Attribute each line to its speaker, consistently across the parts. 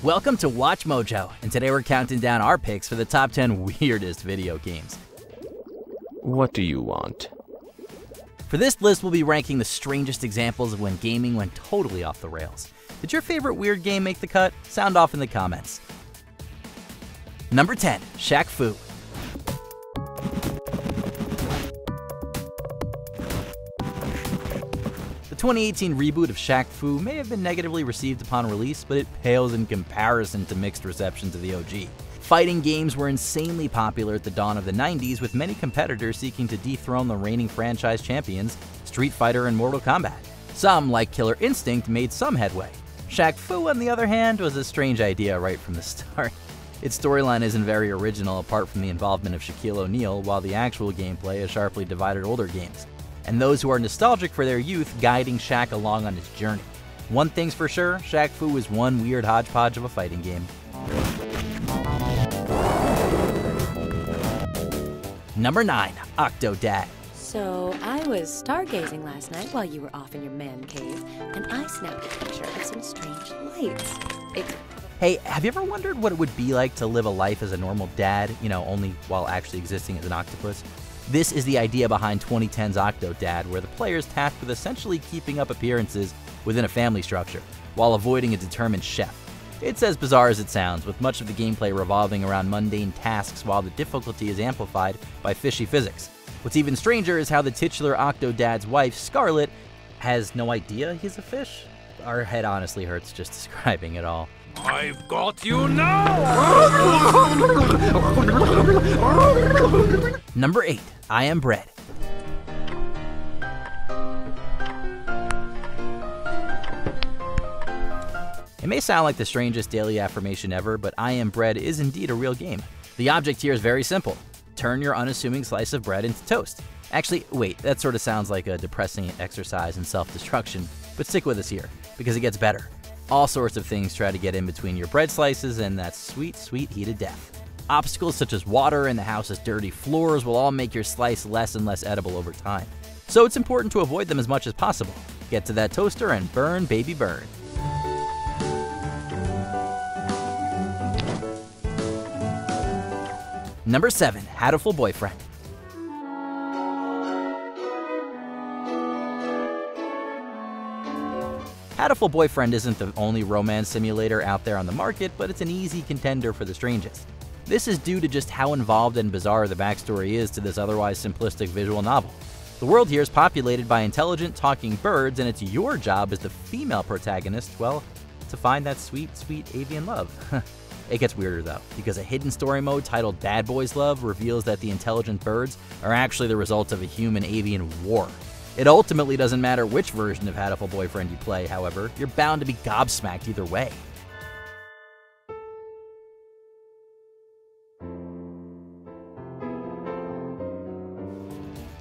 Speaker 1: Welcome to Watch Mojo, and today we're counting down our picks for the top 10 weirdest video games.
Speaker 2: What do you want?
Speaker 1: For this list, we'll be ranking the strangest examples of when gaming went totally off the rails. Did your favorite weird game make the cut? Sound off in the comments. Number 10, Shaq Fu. The 2018 reboot of Shaq Fu may have been negatively received upon release, but it pales in comparison to mixed reception to the OG. Fighting games were insanely popular at the dawn of the 90s, with many competitors seeking to dethrone the reigning franchise champions, Street Fighter and Mortal Kombat. Some, like Killer Instinct, made some headway. Shaq Fu, on the other hand, was a strange idea right from the start. Its storyline isn't very original apart from the involvement of Shaquille O'Neal, while the actual gameplay has sharply divided older games, and those who are nostalgic for their youth guiding Shaq along on his journey. One thing's for sure, Shaq Fu is one weird hodgepodge of a fighting game. Number 9, Octodad.
Speaker 3: So, I was stargazing last night while you were off in your man cave, and I snapped a picture of some strange lights.
Speaker 1: Hey, have you ever wondered what it would be like to live a life as a normal dad, only while actually existing as an octopus? This is the idea behind 2010's Octodad, where the player is tasked with essentially keeping up appearances within a family structure, while avoiding a determined chef. It's as bizarre as it sounds, with much of the gameplay revolving around mundane tasks while the difficulty is amplified by fishy physics. What's even stranger is how the titular Octodad's wife, Scarlett, has no idea he's a fish. Our head honestly hurts just describing it all.
Speaker 4: I've got you now!
Speaker 1: Number 8, I Am Bread. It may sound like the strangest daily affirmation ever, but I Am Bread is indeed a real game. The object here is very simple. Turn your unassuming slice of bread into toast. Actually, wait, that sort of sounds like a depressing exercise in self-destruction, but stick with us here, because it gets better. All sorts of things try to get in between your bread slices and that sweet, sweet heat of death. Obstacles such as water and the house's dirty floors will all make your slice less and less edible over time. So it's important to avoid them as much as possible. Get to that toaster and burn, baby, burn. Number 7, Hatoful Boyfriend. Hatoful Boyfriend isn't the only romance simulator out there on the market, but it's an easy contender for the strangest. This is due to just how involved and bizarre the backstory is to this otherwise simplistic visual novel. The world here is populated by intelligent talking birds, and it's your job as the female protagonist, well, to find that sweet, sweet avian love. It gets weirder though, because a hidden story mode titled Bad Boys Love reveals that the intelligent birds are actually the result of a human-avian war. It ultimately doesn't matter which version of Hatoful Boyfriend you play, however, you're bound to be gobsmacked either way.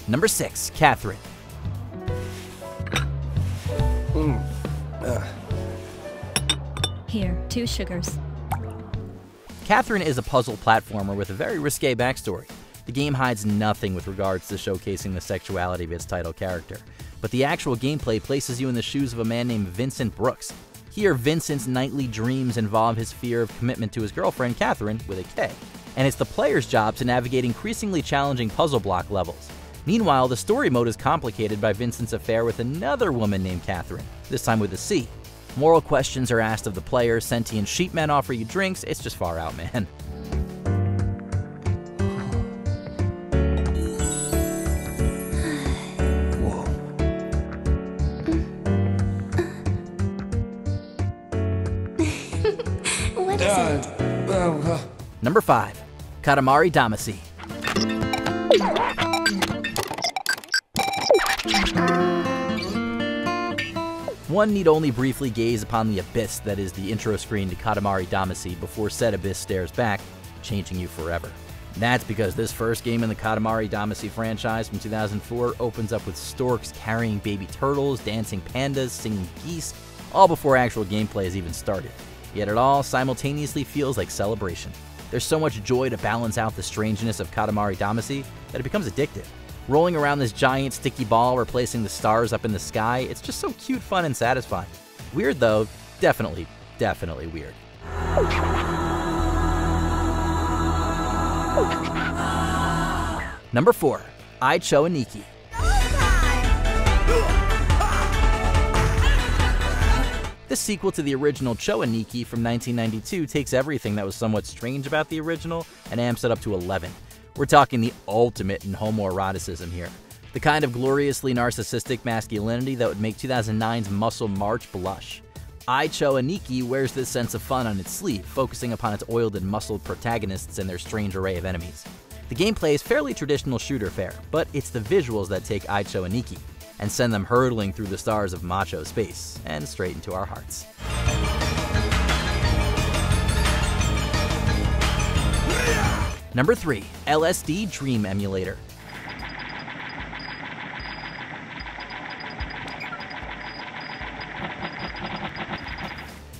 Speaker 1: Number 6, Catherine.
Speaker 5: Here, 2 sugars.
Speaker 1: Catherine is a puzzle platformer with a very risque backstory. The game hides nothing with regards to showcasing the sexuality of its title character, but the actual gameplay places you in the shoes of a man named Vincent Brooks. Here, Vincent's nightly dreams involve his fear of commitment to his girlfriend, Catherine, with a K, and it's the player's job to navigate increasingly challenging puzzle block levels. Meanwhile, the story mode is complicated by Vincent's affair with another woman named Catherine, this time with a C. Moral questions are asked of the player, sentient sheepmen offer you drinks, it's just far out, man.
Speaker 3: What is it?
Speaker 1: Number 5, Katamari Damacy. One need only briefly gaze upon the abyss that is the intro screen to Katamari Damacy before said abyss stares back, changing you forever. That's because this first game in the Katamari Damacy franchise from 2004 opens up with storks carrying baby turtles, dancing pandas, singing geese, all before actual gameplay has even started. Yet it all simultaneously feels like celebration. There's so much joy to balance out the strangeness of Katamari Damacy that it becomes addictive. Rolling around this giant sticky ball, replacing the stars up in the sky, it's just so cute, fun, and satisfying. Weird though, definitely weird. Number 4. Icho Aniki. This sequel to the original Cho Aniki from 1992 takes everything that was somewhat strange about the original and amps it up to 11. We're talking the ultimate in homoeroticism here. The kind of gloriously narcissistic masculinity that would make 2009's Muscle March blush. Icho Aniki wears this sense of fun on its sleeve, focusing upon its oiled and muscled protagonists and their strange array of enemies. The gameplay is fairly traditional shooter fare, but it's the visuals that take Icho Aniki and send them hurtling through the stars of macho space and straight into our hearts. Number 3. LSD Dream Emulator.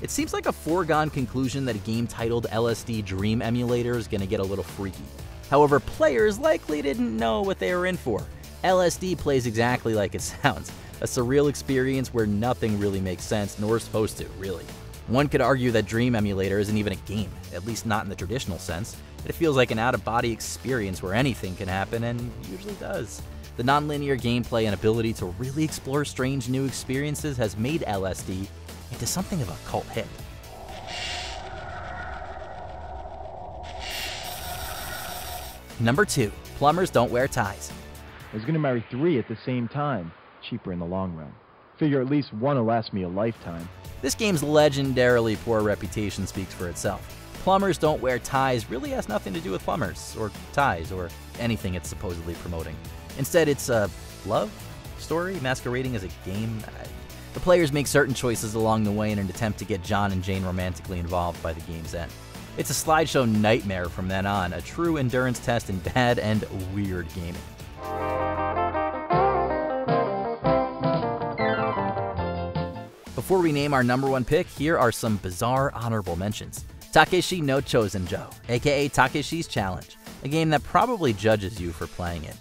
Speaker 1: It seems like a foregone conclusion that a game titled LSD Dream Emulator is going to get a little freaky. However, players likely didn't know what they were in for. LSD plays exactly like it sounds, a surreal experience where nothing really makes sense, nor is supposed to, really. One could argue that Dream Emulator isn't even a game, at least not in the traditional sense. It feels like an out-of-body experience where anything can happen, and usually does. The non-linear gameplay and ability to really explore strange new experiences has made LSD into something of a cult hit. Number 2. Plumbers Don't Wear Ties.
Speaker 5: I was gonna marry 3 at the same time. Cheaper in the long run. Figure at least one will last me a lifetime.
Speaker 1: This game's legendarily poor reputation speaks for itself. Plumbers Don't Wear Ties really has nothing to do with plumbers, or ties, or anything it's supposedly promoting. Instead, it's a love story masquerading as a game. The players make certain choices along the way in an attempt to get John and Jane romantically involved by the game's end. It's a slideshow nightmare from then on, a true endurance test in bad and weird gaming. Before we name our number 1 pick, here are some bizarre honorable mentions. Takeshi no Chosenjo, aka Takeshi's Challenge, a game that probably judges you for playing it.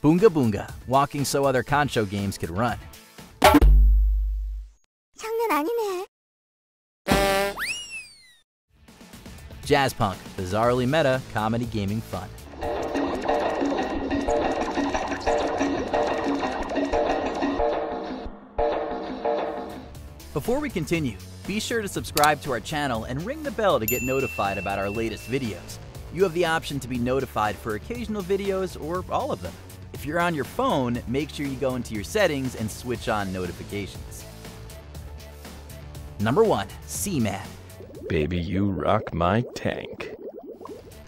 Speaker 1: Boonga Boonga, walking so other Concho games could run. JAZZPUNK, bizarrely meta comedy gaming fun. Before we continue, be sure to subscribe to our channel and ring the bell to get notified about our latest videos. You have the option to be notified for occasional videos or all of them. If you're on your phone, make sure you go into your settings and switch on notifications. Number 1. Seaman.
Speaker 2: Baby, you rock my tank.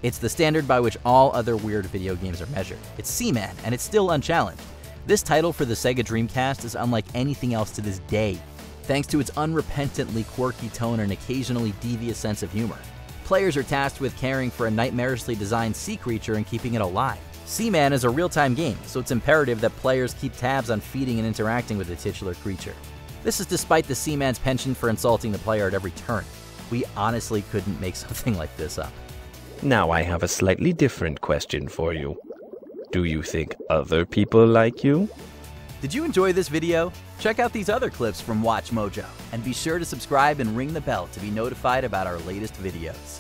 Speaker 1: It's the standard by which all other weird video games are measured. It's Seaman, and it's still unchallenged. This title for the Sega Dreamcast is unlike anything else to this day, thanks to its unrepentantly quirky tone and occasionally devious sense of humor. Players are tasked with caring for a nightmarishly designed sea creature and keeping it alive. Seaman is a real-time game, so it's imperative that players keep tabs on feeding and interacting with the titular creature. This is despite the Seaman's penchant for insulting the player at every turn. We honestly couldn't make something like this up.
Speaker 2: Now I have a slightly different question for you. Do you think other people like you?
Speaker 1: Did you enjoy this video? Check out these other clips from WatchMojo, and be sure to subscribe and ring the bell to be notified about our latest videos.